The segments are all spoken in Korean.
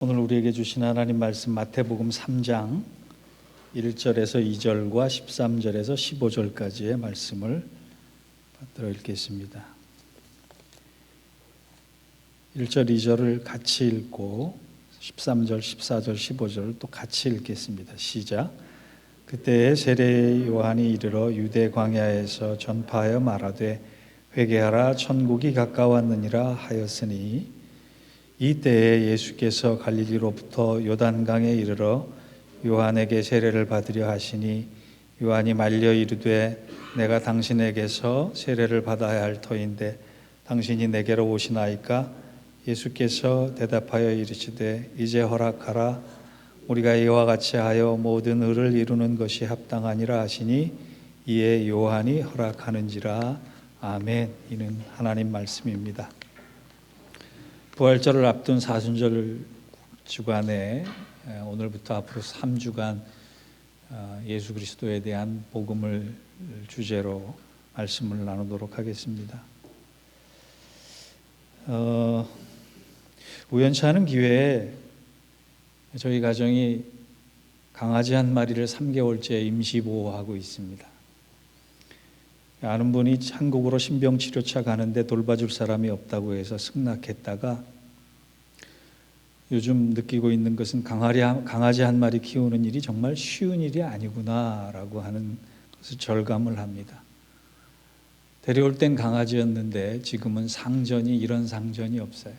오늘 우리에게 주신 하나님 말씀 마태복음 3장 1절에서 2절과 13절에서 15절까지의 말씀을 받들어 읽겠습니다. 1절, 2절을 같이 읽고 13절, 14절, 15절을 또 같이 읽겠습니다. 시작. 그때에 세례 요한이 이르러 유대 광야에서 전파하여 말하되 회개하라 천국이 가까웠느니라 하였으니 이때에 예수께서 갈릴리로부터 요단강에 이르러 요한에게 세례를 받으려 하시니 요한이 말려 이르되 내가 당신에게서 세례를 받아야 할 터인데 당신이 내게로 오시나이까? 예수께서 대답하여 이르시되 이제 허락하라. 우리가 이와 같이 하여 모든 의를 이루는 것이 합당하니라 하시니 이에 요한이 허락하는지라. 아멘. 이는 하나님 말씀입니다. 부활절을 앞둔 사순절 주간에 오늘부터 앞으로 3주간 예수 그리스도에 대한 복음을 주제로 말씀을 나누도록 하겠습니다. 우연치 않은 기회에 저희 가정이 강아지 한 마리를 3개월째 임시보호하고 있습니다. 아는 분이 한국으로 신병치료차 가는데 돌봐줄 사람이 없다고 해서 승낙했다가 요즘 느끼고 있는 것은 강아지 한 마리 키우는 일이 정말 쉬운 일이 아니구나라고 하는 것을 절감을 합니다. 데려올 땐 강아지였는데 지금은 이런 상전이 없어요.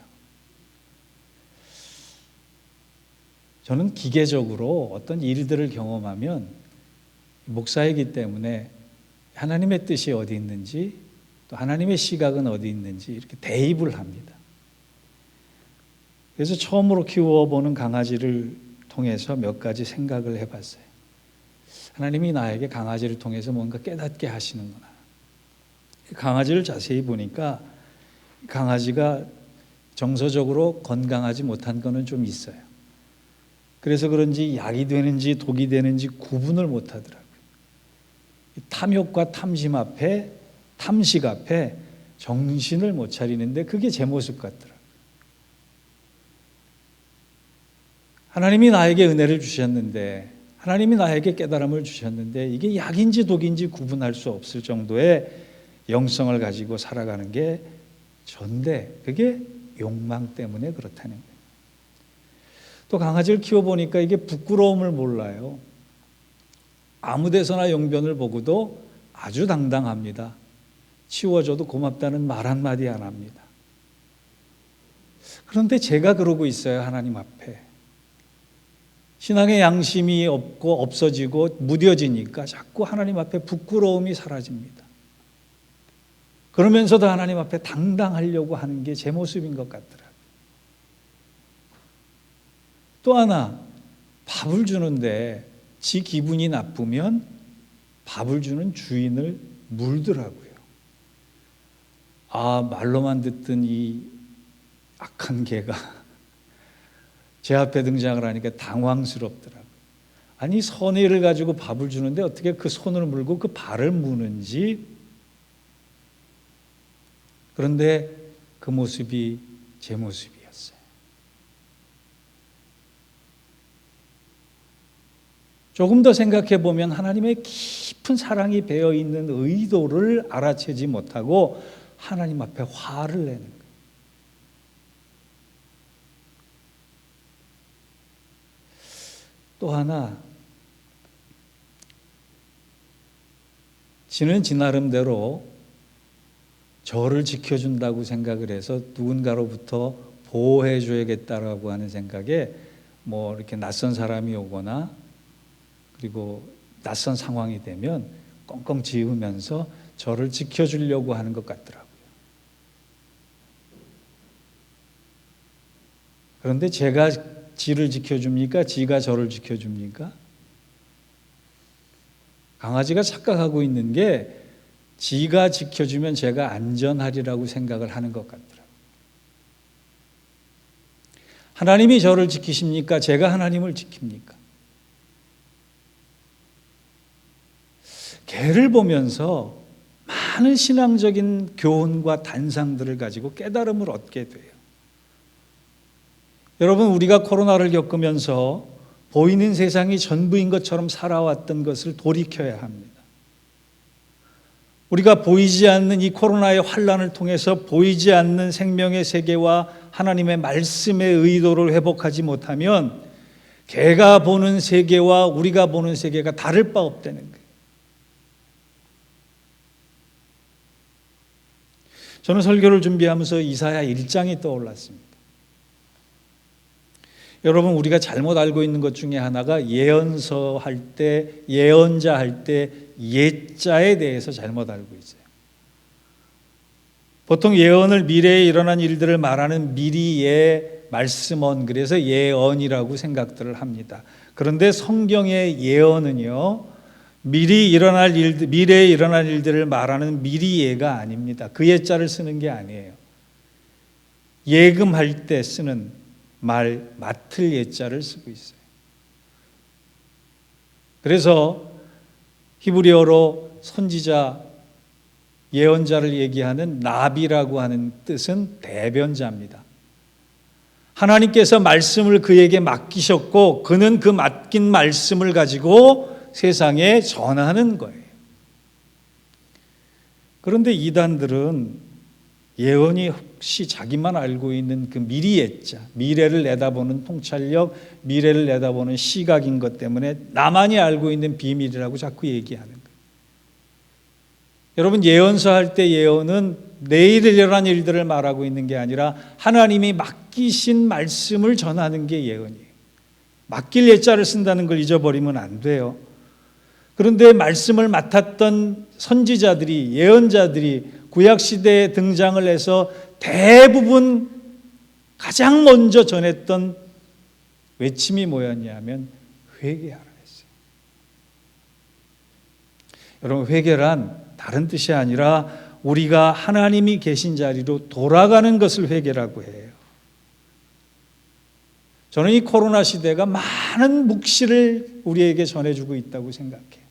저는 기계적으로 어떤 일들을 경험하면 목사이기 때문에 하나님의 뜻이 어디 있는지 또 하나님의 시각은 어디 있는지 이렇게 대입을 합니다. 그래서 처음으로 키워보는 강아지를 통해서 몇 가지 생각을 해봤어요. 하나님이 나에게 강아지를 통해서 뭔가 깨닫게 하시는구나. 강아지를 자세히 보니까 강아지가 정서적으로 건강하지 못한 거는 좀 있어요. 그래서 그런지 약이 되는지 독이 되는지 구분을 못하더라고요. 탐욕과 탐식 앞에 정신을 못 차리는데 그게 제 모습 같더라고요. 하나님이 나에게 은혜를 주셨는데 하나님이 나에게 깨달음을 주셨는데 이게 약인지 독인지 구분할 수 없을 정도의 영성을 가지고 살아가는 게 전데 그게 욕망 때문에 그렇다는 거예요. 또 강아지를 키워보니까 이게 부끄러움을 몰라요. 아무 데서나 용변을 보고도 아주 당당합니다. 치워줘도 고맙다는 말 한마디 안 합니다. 그런데 제가 그러고 있어요. 하나님 앞에. 신앙의 양심이 없어지고 무뎌지니까 자꾸 하나님 앞에 부끄러움이 사라집니다. 그러면서도 하나님 앞에 당당하려고 하는 게 제 모습인 것 같더라고요. 또 하나, 밥을 주는데 지 기분이 나쁘면 밥을 주는 주인을 물더라고요. 말로만 듣던 이 악한 개가 제 앞에 등장을 하니까 당황스럽더라고요. 아니 선의를 가지고 밥을 주는데 어떻게 그 손을 물고 그 발을 무는지. 그런데 그 모습이 제 모습이었어요. 조금 더 생각해 보면 하나님의 깊은 사랑이 배어 있는 의도를 알아채지 못하고 하나님 앞에 화를 내는 거예요. 또 하나, 지는 지 나름대로 저를 지켜준다고 생각을 해서 누군가로부터 보호해 줘야겠다라고 하는 생각에 이렇게 낯선 사람이 오거나 그리고 낯선 상황이 되면 꽁꽁 지으면서 저를 지켜주려고 하는 것 같더라고요. 그런데 제가 지를 지켜줍니까? 지가 저를 지켜줍니까? 강아지가 착각하고 있는 게 지가 지켜주면 제가 안전하리라고 생각을 하는 것 같더라고요. 하나님이 저를 지키십니까? 제가 하나님을 지킵니까? 개를 보면서 많은 신앙적인 교훈과 단상들을 가지고 깨달음을 얻게 돼요. 여러분, 우리가 코로나를 겪으면서 보이는 세상이 전부인 것처럼 살아왔던 것을 돌이켜야 합니다. 우리가 보이지 않는 이 코로나의 환란을 통해서 보이지 않는 생명의 세계와 하나님의 말씀의 의도를 회복하지 못하면 개가 보는 세계와 우리가 보는 세계가 다를 바 없다는 거예요. 저는 설교를 준비하면서 이사야 1장이 떠올랐습니다. 여러분, 우리가 잘못 알고 있는 것 중에 하나가 예언서 할 때, 예언자 할 때 예자에 대해서 잘못 알고 있어요. 보통 예언을 미래에 일어난 일들을 말하는 미리의 말씀언, 그래서 예언이라고 생각들을 합니다. 그런데 성경의 예언은요, 미래에 일어날 일들을 말하는 미리예가 아닙니다. 그 예자를 쓰는 게 아니에요. 예금할 때 쓰는 맡을 예자를 쓰고 있어요. 그래서 히브리어로 선지자, 예언자를 얘기하는 나비라고 하는 뜻은 대변자입니다. 하나님께서 말씀을 그에게 맡기셨고 그는 그 맡긴 말씀을 가지고 세상에 전하는 거예요. 그런데 이단들은 예언이 혹시 자기만 알고 있는 그 미리 예자, 미래를 내다보는 통찰력, 미래를 내다보는 시각인 것 때문에 나만이 알고 있는 비밀이라고 자꾸 얘기하는 거예요. 여러분, 예언서 할 때 예언은 내일 일어난 일들을 말하고 있는 게 아니라 하나님이 맡기신 말씀을 전하는 게 예언이에요. 맡길 예자를 쓴다는 걸 잊어버리면 안 돼요. 그런데 말씀을 맡았던 선지자들이, 예언자들이 구약시대에 등장을 해서 대부분 가장 먼저 전했던 외침이 뭐였냐면 회개하라 했어요. 여러분, 회개란 다른 뜻이 아니라 우리가 하나님이 계신 자리로 돌아가는 것을 회개라고 해요. 저는 이 코로나 시대가 많은 묵시를 우리에게 전해주고 있다고 생각해요.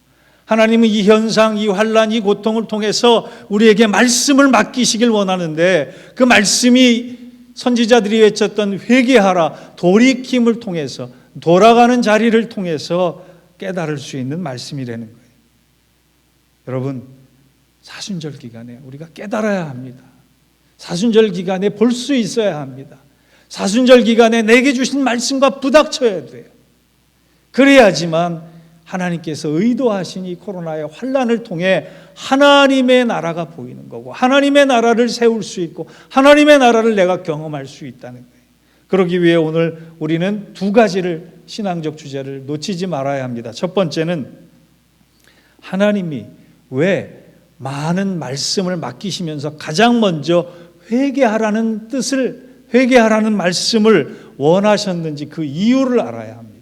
하나님은 이 현상, 이 환란, 이 고통을 통해서 우리에게 말씀을 맡기시길 원하는데 그 말씀이 선지자들이 외쳤던 회개하라, 돌이킴을 통해서, 돌아가는 자리를 통해서 깨달을 수 있는 말씀이라는 거예요. 여러분, 사순절 기간에 우리가 깨달아야 합니다. 사순절 기간에 볼 수 있어야 합니다. 사순절 기간에 내게 주신 말씀과 부닥쳐야 돼요. 그래야지만 하나님께서 의도하신 이 코로나의 환란을 통해 하나님의 나라가 보이는 거고 하나님의 나라를 세울 수 있고 하나님의 나라를 내가 경험할 수 있다는 거예요. 그러기 위해 오늘 우리는 두 가지를, 신앙적 주제를 놓치지 말아야 합니다. 첫 번째는 하나님이 왜 많은 말씀을 맡기시면서 가장 먼저 회개하라는 뜻을, 회개하라는 말씀을 원하셨는지 그 이유를 알아야 합니다.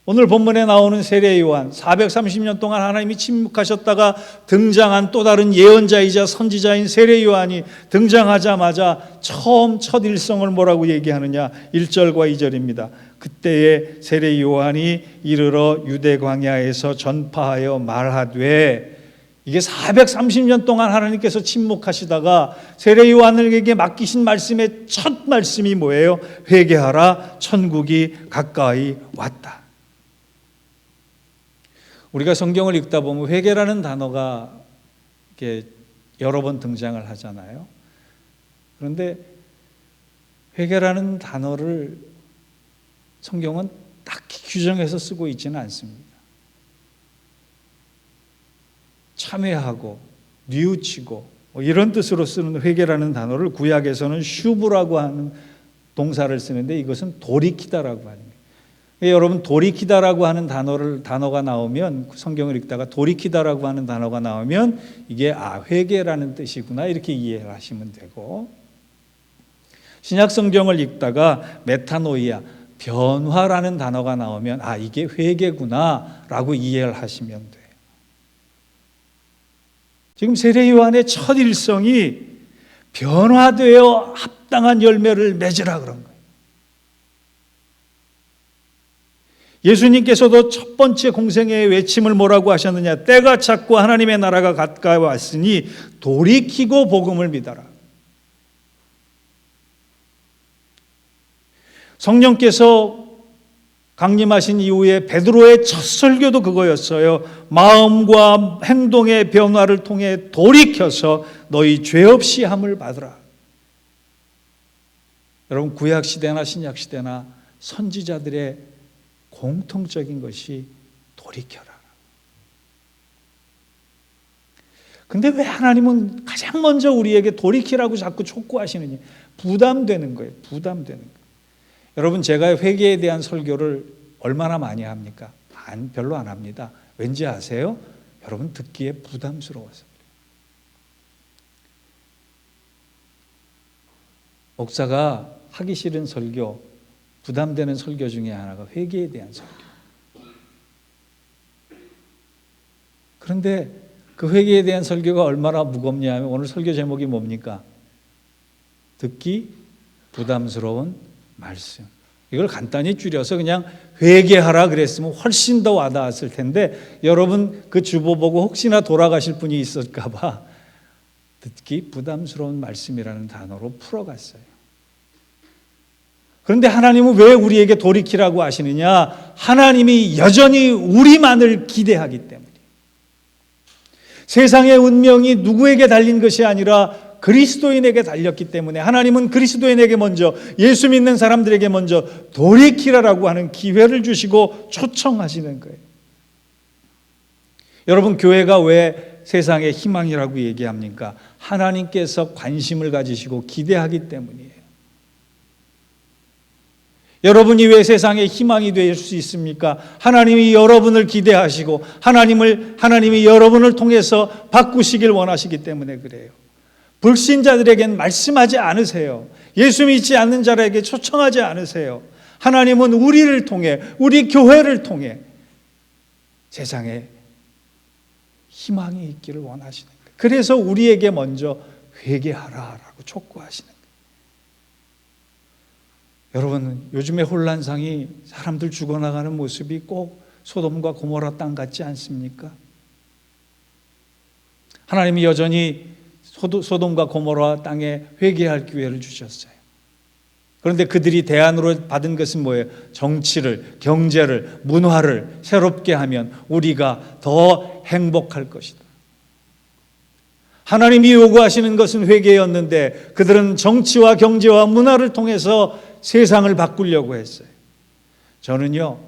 오늘 본문에 나오는 세례 요한, 430년 동안 하나님이 침묵하셨다가 등장한 또 다른 예언자이자 선지자인 세례 요한이 등장하자마자 처음 첫 일성을 뭐라고 얘기하느냐, 1절과 2절입니다. 그때에 세례 요한이 이르러 유대 광야에서 전파하여 말하되, 이게 430년 동안 하나님께서 침묵하시다가 세례 요한에게 맡기신 말씀의 첫 말씀이 뭐예요? 회개하라, 천국이 가까이 왔다. 우리가 성경을 읽다 보면 회개라는 단어가 이렇게 여러 번 등장을 하잖아요. 그런데 회개라는 단어를 성경은 딱히 규정해서 쓰고 있지는 않습니다. 참회하고 뉘우치고 이런 뜻으로 쓰는 회개라는 단어를 구약에서는 슈브라고 하는 동사를 쓰는데 이것은 돌이키다라고 하는 거예요. 여러분, 돌이키다라고 하는 단어가 나오면, 성경을 읽다가 돌이키다라고 하는 단어가 나오면 이게 회개라는 뜻이구나 이렇게 이해를 하시면 되고, 신약 성경을 읽다가 메타노이아, 변화라는 단어가 나오면 이게 회개구나라고 이해를 하시면 돼요. 지금 세례 요한의 첫 일성이 변화되어 합당한 열매를 맺으라 그런 거예요. 예수님께서도 첫 번째 공생애의 외침을 뭐라고 하셨느냐? 때가 찼고 하나님의 나라가 가까이 왔으니 돌이키고 복음을 믿어라. 성령께서 강림하신 이후에 베드로의 첫 설교도 그거였어요. 마음과 행동의 변화를 통해 돌이켜서 너희 죄 없이 함을 받으라. 여러분, 구약시대나 신약시대나 선지자들의 공통적인 것이 돌이켜라. 근데 왜 하나님은 가장 먼저 우리에게 돌이키라고 자꾸 촉구하시느냐? 부담되는 거예요. 부담되는 거예요. 여러분, 제가 회개에 대한 설교를 얼마나 많이 합니까? 별로 안 합니다. 왠지 아세요? 여러분, 듣기에 부담스러워서. 목사가 하기 싫은 설교, 부담되는 설교 중에 하나가 회개에 대한 설교. 그런데 그 회개에 대한 설교가 얼마나 무겁냐 하면 오늘 설교 제목이 뭡니까? 듣기 부담스러운 말씀. 이걸 간단히 줄여서 그냥 회개하라 그랬으면 훨씬 더 와닿았을 텐데, 여러분 그 주보 보고 혹시나 돌아가실 분이 있을까 봐 듣기 부담스러운 말씀이라는 단어로 풀어갔어요. 그런데 하나님은 왜 우리에게 돌이키라고 하시느냐? 하나님이 여전히 우리만을 기대하기 때문이에요. 세상의 운명이 누구에게 달린 것이 아니라 그리스도인에게 달렸기 때문에 하나님은 그리스도인에게 먼저, 예수 믿는 사람들에게 먼저 돌이키라라고 하는 기회를 주시고 초청하시는 거예요. 여러분, 교회가 왜 세상의 희망이라고 얘기합니까? 하나님께서 관심을 가지시고 기대하기 때문이에요. 여러분이 왜 세상의 희망이 될 수 있습니까? 하나님이 여러분을 기대하시고 하나님이 여러분을 통해서 바꾸시길 원하시기 때문에 그래요. 불신자들에게는 말씀하지 않으세요. 예수 믿지 않는 자에게 초청하지 않으세요. 하나님은 우리를 통해, 우리 교회를 통해 세상에 희망이 있기를 원하시는 거예요. 그래서 우리에게 먼저 회개하라라고 촉구하시는 거예요. 여러분, 요즘의 혼란상이 사람들 죽어나가는 모습이 꼭 소돔과 고모라 땅 같지 않습니까? 하나님이 여전히 소돔과 고모라 땅에 회개할 기회를 주셨어요. 그런데 그들이 대안으로 받은 것은 뭐예요? 정치를, 경제를, 문화를 새롭게 하면 우리가 더 행복할 것이다. 하나님이 요구하시는 것은 회개였는데 그들은 정치와 경제와 문화를 통해서 세상을 바꾸려고 했어요. 저는요,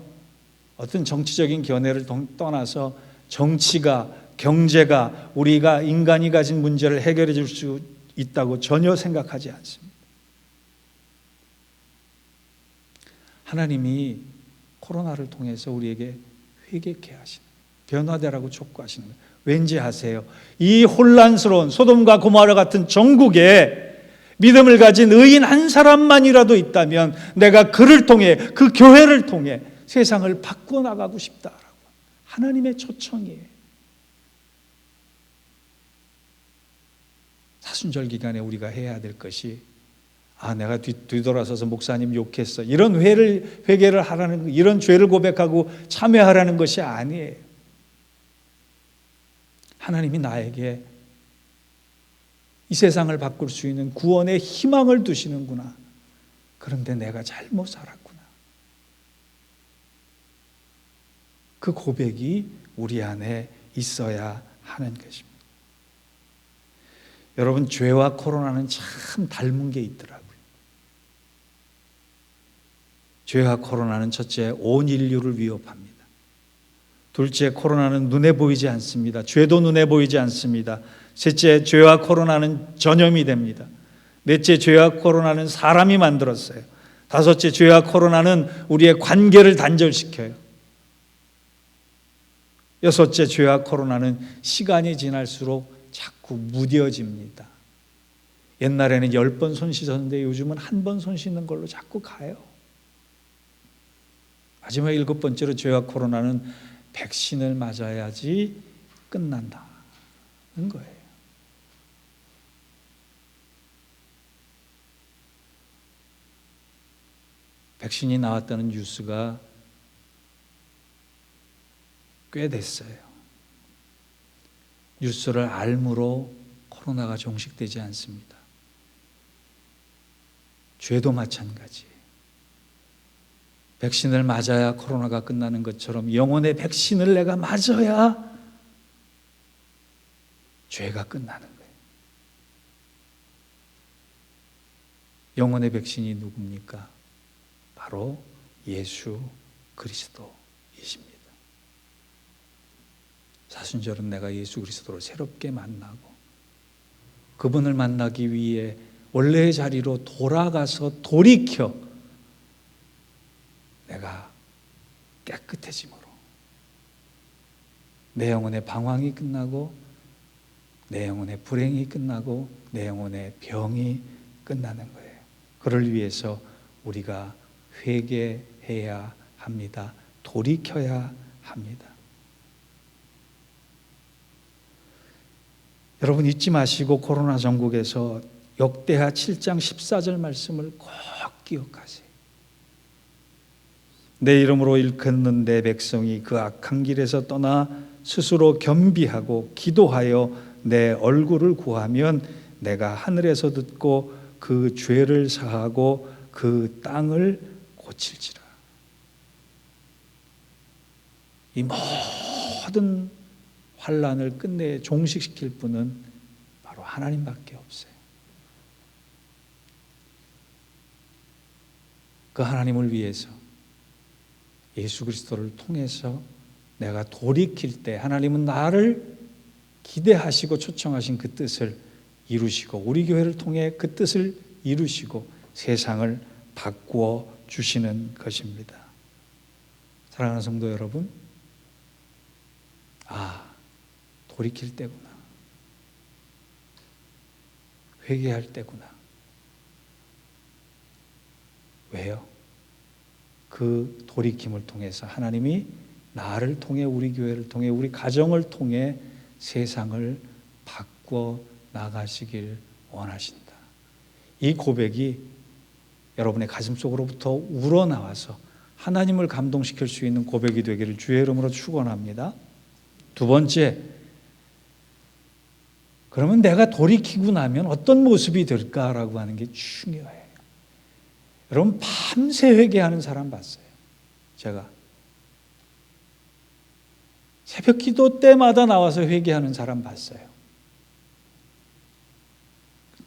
어떤 정치적인 견해를 떠나서 정치가, 경제가 우리가 인간이 가진 문제를 해결해 줄 수 있다고 전혀 생각하지 않습니다. 하나님이 코로나를 통해서 우리에게 회개케 하시는, 변화되라고 촉구하시는 거예요. 왠지 아세요? 이 혼란스러운 소돔과 고모라 같은 전국에 믿음을 가진 의인 한 사람만이라도 있다면 내가 그를 통해, 그 교회를 통해 세상을 바꾸어 나가고 싶다라고 하나님의 초청이에요. 사순절 기간에 우리가 해야 될 것이, 내가 뒤돌아서서 목사님 욕했어, 이런 회개를 하라는, 이런 죄를 고백하고 참회하라는 것이 아니에요. 하나님이 나에게 이 세상을 바꿀 수 있는 구원의 희망을 두시는구나. 그런데 내가 잘못 살았구나. 그 고백이 우리 안에 있어야 하는 것입니다. 여러분, 죄와 코로나는 참 닮은 게 있더라고요. 죄와 코로나는 첫째, 온 인류를 위협합니다. 둘째, 코로나는 눈에 보이지 않습니다. 죄도 눈에 보이지 않습니다. 셋째, 죄와 코로나는 전염이 됩니다. 넷째, 죄와 코로나는 사람이 만들었어요. 다섯째, 죄와 코로나는 우리의 관계를 단절시켜요. 여섯째, 죄와 코로나는 시간이 지날수록 자꾸 무뎌집니다. 옛날에는 10번 손 씻었는데 요즘은 한 번 손 씻는 걸로 자꾸 가요. 마지막 7번째로 죄와 코로나는 백신을 맞아야지 끝난다는 거예요. 백신이 나왔다는 뉴스가 꽤 됐어요. 뉴스를 알므로 코로나가 종식되지 않습니다. 죄도 마찬가지예요. 백신을 맞아야 코로나가 끝나는 것처럼 영혼의 백신을 내가 맞아야 죄가 끝나는 거예요. 영혼의 백신이 누굽니까? 바로 예수 그리스도이십니다. 사순절은 내가 예수 그리스도를 새롭게 만나고 그분을 만나기 위해 원래의 자리로 돌아가서 돌이켜 내가 깨끗해짐으로 내 영혼의 방황이 끝나고 내 영혼의 불행이 끝나고 내 영혼의 병이 끝나는 거예요. 그를 위해서 우리가 회개해야 합니다. 돌이켜야 합니다. 여러분 잊지 마시고 코로나 전국에서 역대하 7장 14절 말씀을 꼭 기억하세요. 내 이름으로 일컫는 내 백성이 그 악한 길에서 떠나 스스로 겸비하고 기도하여 내 얼굴을 구하면 내가 하늘에서 듣고 그 죄를 사하고 그 땅을 고칠지라. 이 모든 환난을 끝내 종식시킬 분은 바로 하나님밖에 없어요. 그 하나님을 위해서 예수 그리스도를 통해서 내가 돌이킬 때 하나님은 나를 기대하시고 초청하신 그 뜻을 이루시고 우리 교회를 통해 그 뜻을 이루시고 세상을 바꾸어 주시는 것입니다. 사랑하는 성도 여러분, 돌이킬 때구나. 회개할 때구나. 왜요? 그 돌이킴을 통해서 하나님이 나를 통해 우리 교회를 통해 우리 가정을 통해 세상을 바꿔 나가시길 원하신다. 이 고백이 여러분의 가슴속으로부터 우러나와서 하나님을 감동시킬 수 있는 고백이 되기를 주의 이름으로 축원합니다. 두 번째, 그러면 내가 돌이키고 나면 어떤 모습이 될까라고 하는 게 중요해요. 여러분 밤새 회개하는 사람 봤어요. 제가 새벽 기도 때마다 나와서 회개하는 사람 봤어요.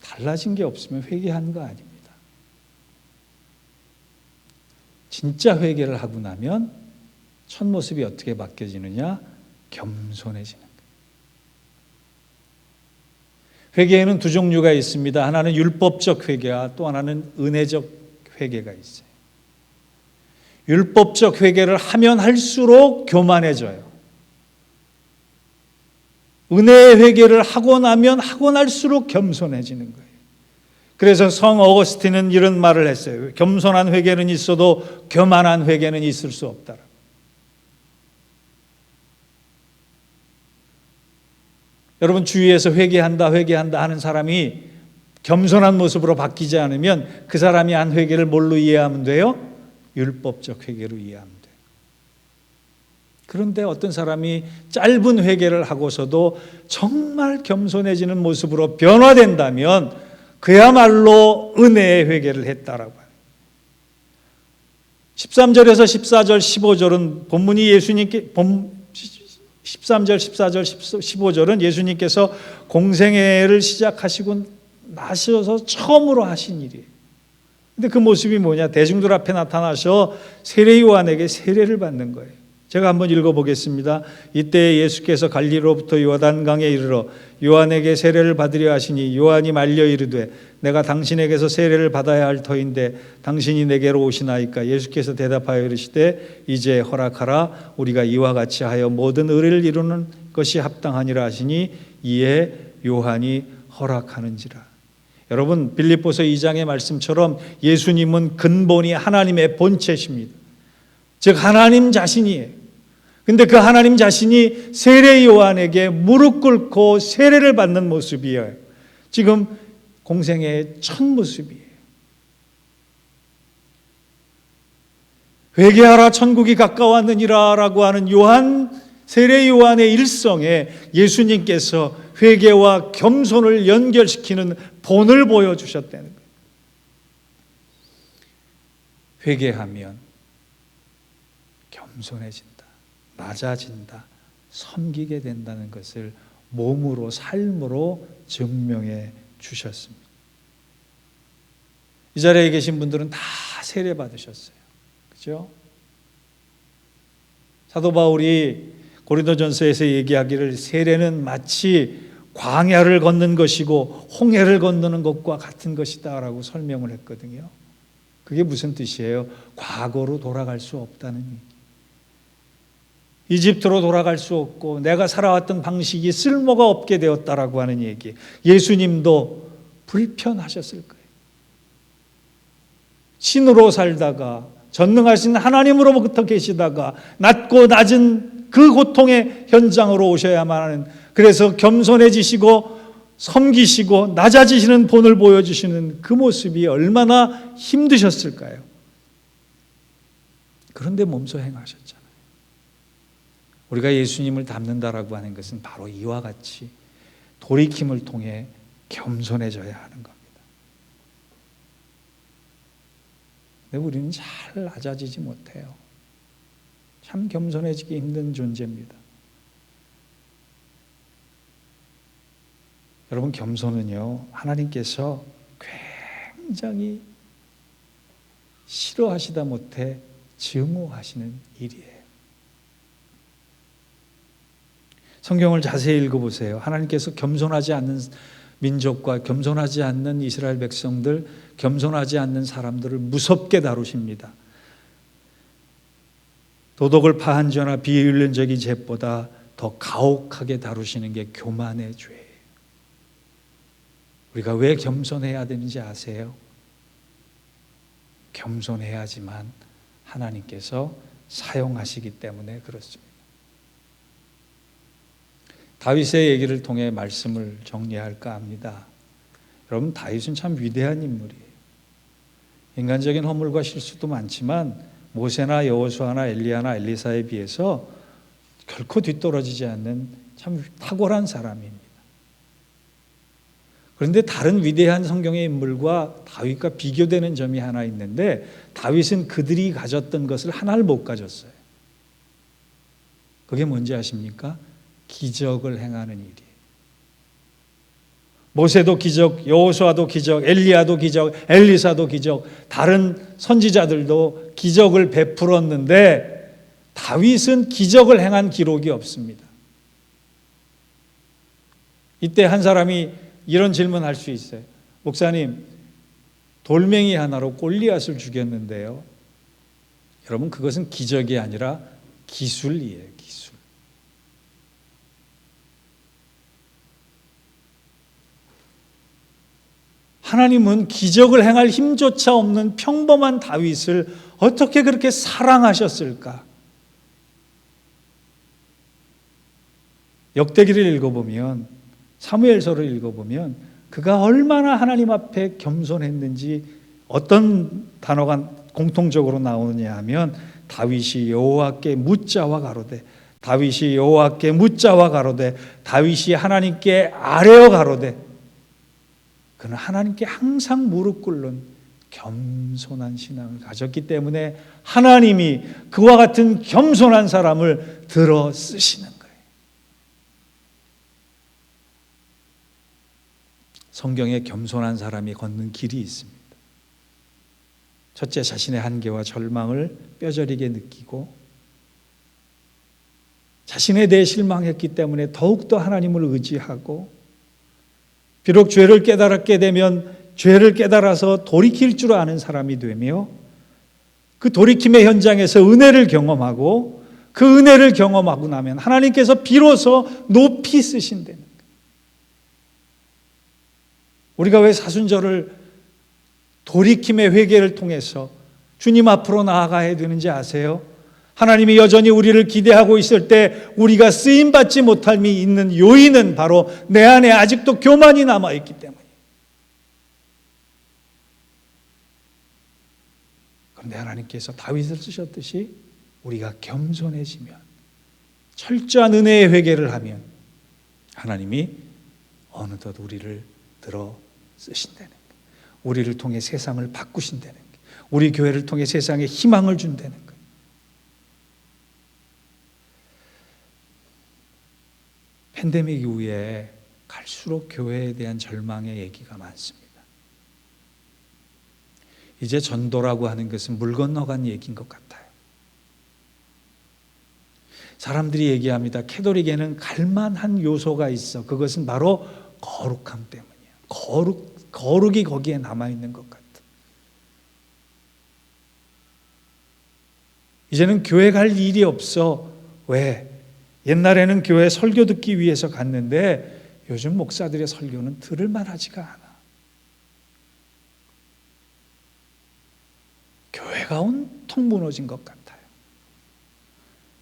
달라진 게 없으면 회개한 거 아닙니다. 진짜 회개를 하고 나면 첫 모습이 어떻게 바뀌어지느냐? 겸손해지는 거예요. 회개에는 두 종류가 있습니다. 하나는 율법적 회개와 또 하나는 은혜적 회개가 있어요. 율법적 회개를 하면 할수록 교만해져요. 은혜의 회개를 하고 나면 하고 날수록 겸손해지는 거예요. 그래서 성 어거스틴은 이런 말을 했어요. 겸손한 회개는 있어도 교만한 회개는 있을 수 없다. 여러분 주위에서 회개한다 하는 사람이 겸손한 모습으로 바뀌지 않으면 그 사람이 한 회개를 뭘로 이해하면 돼요? 율법적 회개로 이해하면 돼요. 그런데 어떤 사람이 짧은 회개를 하고서도 정말 겸손해지는 모습으로 변화된다면 그야말로 은혜의 회개를 했다라고 해요. 13절에서 14절, 15절은 본문이 예수님께 13절, 14절, 15절은 예수님께서 공생애를 시작하시고 나셔서 처음으로 하신 일이에요. 근데 그 모습이 뭐냐? 대중들 앞에 나타나셔 세례 요한에게 세례를 받는 거예요. 제가 한번 읽어보겠습니다. 이때 예수께서 갈릴리로부터 요단강에 이르러 요한에게 세례를 받으려 하시니 요한이 말려 이르되 내가 당신에게서 세례를 받아야 할 터인데 당신이 내게로 오시나이까? 예수께서 대답하여 이르시되 이제 허락하라. 우리가 이와 같이 하여 모든 의를 이루는 것이 합당하니라 하시니 이에 요한이 허락하는지라. 여러분 빌립보서 2장의 말씀처럼 예수님은 근본이 하나님의 본체십니다. 즉 하나님 자신이에요. 근데 그 하나님 자신이 세례 요한에게 무릎 꿇고 세례를 받는 모습이에요. 지금 공생애의 첫 모습이에요. 회개하라 천국이 가까웠느니라 라고 하는 세례 요한의 일성에 예수님께서 회개와 겸손을 연결시키는 본을 보여주셨다는 거예요. 회개하면 겸손해진다, 낮아진다, 섬기게 된다는 것을 몸으로, 삶으로 증명해 주셨습니다. 이 자리에 계신 분들은 다 세례 받으셨어요. 그죠? 사도 바울이 고린도전서에서 얘기하기를 세례는 마치 광야를 걷는 것이고 홍해를 건너는 것과 같은 것이다 라고 설명을 했거든요. 그게 무슨 뜻이에요? 과거로 돌아갈 수 없다는 얘기. 이집트로 돌아갈 수 없고 내가 살아왔던 방식이 쓸모가 없게 되었다라고 하는 얘기. 예수님도 불편하셨을 거예요. 신으로 살다가 전능하신 하나님으로부터 계시다가 낮고 낮은 그 고통의 현장으로 오셔야만 하는, 그래서 겸손해지시고 섬기시고 낮아지시는 본을 보여주시는 그 모습이 얼마나 힘드셨을까요? 그런데 몸소 행하셨잖아요. 우리가 예수님을 닮는다라고 하는 것은 바로 이와 같이 돌이킴을 통해 겸손해져야 하는 겁니다. 근데 우리는 잘 낮아지지 못해요. 참 겸손해지기 힘든 존재입니다. 여러분, 겸손은요, 하나님께서 굉장히 싫어하시다 못해 증오하시는 일이에요. 성경을 자세히 읽어보세요. 하나님께서 겸손하지 않는 민족과 겸손하지 않는 이스라엘 백성들, 겸손하지 않는 사람들을 무섭게 다루십니다. 도덕을 파한 죄나 비윤리적인 죄보다 더 가혹하게 다루시는 게 교만의 죄예요. 우리가 왜 겸손해야 되는지 아세요? 겸손해야지만 하나님께서 사용하시기 때문에 그렇습니다. 다윗의 얘기를 통해 말씀을 정리할까 합니다. 여러분, 다윗은 참 위대한 인물이에요. 인간적인 허물과 실수도 많지만 모세나 여호수아나 엘리야나 엘리사에 비해서 결코 뒤떨어지지 않는 참 탁월한 사람입니다. 그런데 다른 위대한 성경의 인물과 다윗과 비교되는 점이 하나 있는데, 다윗은 그들이 가졌던 것을 하나를 못 가졌어요. 그게 뭔지 아십니까? 기적을 행하는 일이에요. 모세도 기적, 여호수아도 기적, 엘리야도 기적, 엘리사도 기적, 다른 선지자들도 기적을 베풀었는데 다윗은 기적을 행한 기록이 없습니다. 이때 한 사람이 이런 질문할 수 있어요. 목사님, 돌멩이 하나로 골리앗을 죽였는데요. 여러분, 그것은 기적이 아니라 기술이에요. 기술. 하나님은 기적을 행할 힘조차 없는 평범한 다윗을 어떻게 그렇게 사랑하셨을까? 역대기를 읽어보면, 사무엘서를 읽어보면 그가 얼마나 하나님 앞에 겸손했는지 어떤 단어가 공통적으로 나오느냐 하면, 다윗이 여호와께 묻자와 가로되, 다윗이 여호와께 묻자와 가로되, 다윗이 하나님께 아뢰어 가로되. 그는 하나님께 항상 무릎 꿇는 겸손한 신앙을 가졌기 때문에 하나님이 그와 같은 겸손한 사람을 들어 쓰시는 거예요. 성경에 겸손한 사람이 걷는 길이 있습니다. 첫째, 자신의 한계와 절망을 뼈저리게 느끼고 자신에 대해 실망했기 때문에 더욱더 하나님을 의지하고, 비록 죄를 깨달았게 되면 죄를 깨달아서 돌이킬 줄 아는 사람이 되며, 그 돌이킴의 현장에서 은혜를 경험하고, 그 은혜를 경험하고 나면 하나님께서 비로소 높이 쓰신다는 거예요. 우리가 왜 사순절을 돌이킴의 회개를 통해서 주님 앞으로 나아가야 되는지 아세요? 하나님이 여전히 우리를 기대하고 있을 때 우리가 쓰임받지 못함이 있는 요인은 바로 내 안에 아직도 교만이 남아있기 때문이에요. 그런데 하나님께서 다윗을 쓰셨듯이 우리가 겸손해지면, 철저한 은혜의 회개를 하면 하나님이 어느덧 우리를 들어 쓰신다는 거예요. 우리를 통해 세상을 바꾸신다는 거예요. 우리 교회를 통해 세상에 희망을 준다는 거예요. 팬데믹 이후에 갈수록 교회에 대한 절망의 얘기가 많습니다. 이제 전도라고 하는 것은 물 건너간 얘기인 것 같아요. 사람들이 얘기합니다. 캐톨릭에는 갈만한 요소가 있어. 그것은 바로 거룩함 때문이에요. 거룩이 거기에 남아있는 것 같아. 이제는 교회 갈 일이 없어. 왜? 옛날에는 교회 설교 듣기 위해서 갔는데 요즘 목사들의 설교는 들을 만하지가 않아. 교회가 온통 무너진 것 같아요.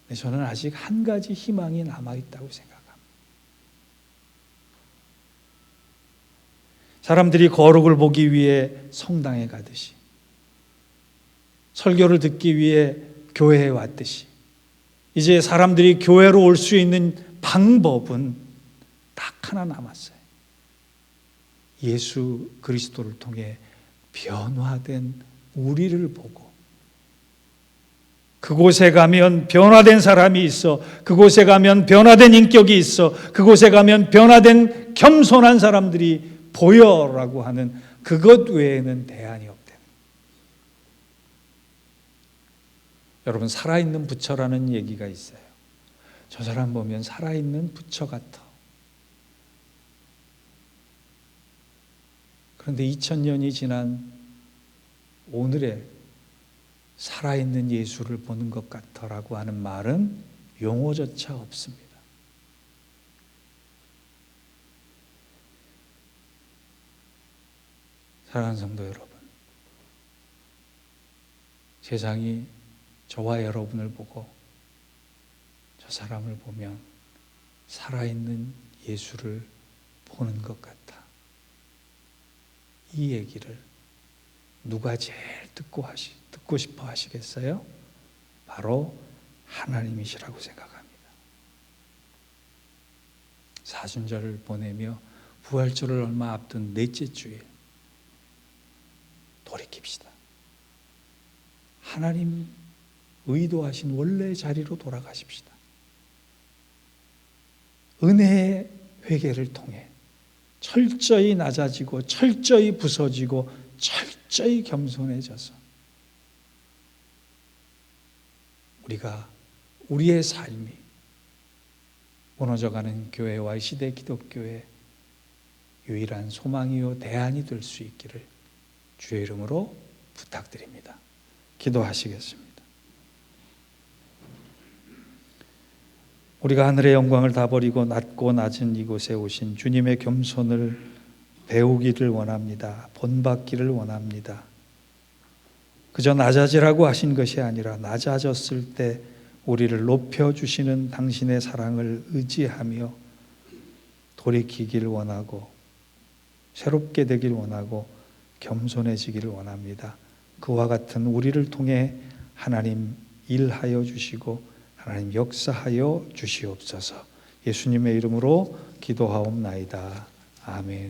근데 저는 아직 한 가지 희망이 남아있다고 생각합니다. 사람들이 거룩을 보기 위해 성당에 가듯이, 설교를 듣기 위해 교회에 왔듯이, 이제 사람들이 교회로 올 수 있는 방법은 딱 하나 남았어요. 예수 그리스도를 통해 변화된 우리를 보고, 그곳에 가면 변화된 사람이 있어, 그곳에 가면 변화된 인격이 있어, 그곳에 가면 변화된 겸손한 사람들이 보여라고 하는 그것 외에는 대안이 없대요. 여러분, 살아있는 부처라는 얘기가 있어요. 저 사람 보면 살아있는 부처 같아. 그런데 2000년이 지난 오늘의 살아있는 예수를 보는 것 같아라고 하는 말은 용어조차 없습니다. 사랑하는 성도 여러분, 세상이 저와 여러분을 보고 저 사람을 보면 살아있는 예수를 보는 것 같아. 이 얘기를 누가 제일 듣고 싶어 하시겠어요? 바로 하나님이시라고 생각합니다. 사순절을 보내며 부활절을 얼마 앞둔 넷째 주일, 돌이킵시다. 하나님 의도하신 원래의 자리로 돌아가십시다. 은혜의 회개를 통해 철저히 낮아지고 철저히 부서지고 철저히 겸손해져서 우리가 우리의 삶이 무너져가는 교회와 시대 기독교의 유일한 소망이요 대안이 될 수 있기를 주의 이름으로 부탁드립니다. 기도하시겠습니다. 우리가 하늘의 영광을 다 버리고 낮고 낮은 이곳에 오신 주님의 겸손을 배우기를 원합니다. 본받기를 원합니다. 그저 낮아지라고 하신 것이 아니라 낮아졌을 때 우리를 높여주시는 당신의 사랑을 의지하며 돌이키기를 원하고 새롭게 되길 원하고 겸손해지기를 원합니다. 그와 같은 우리를 통해 하나님 일하여 주시고 하나님 역사하여 주시옵소서. 예수님의 이름으로 기도하옵나이다. 아멘.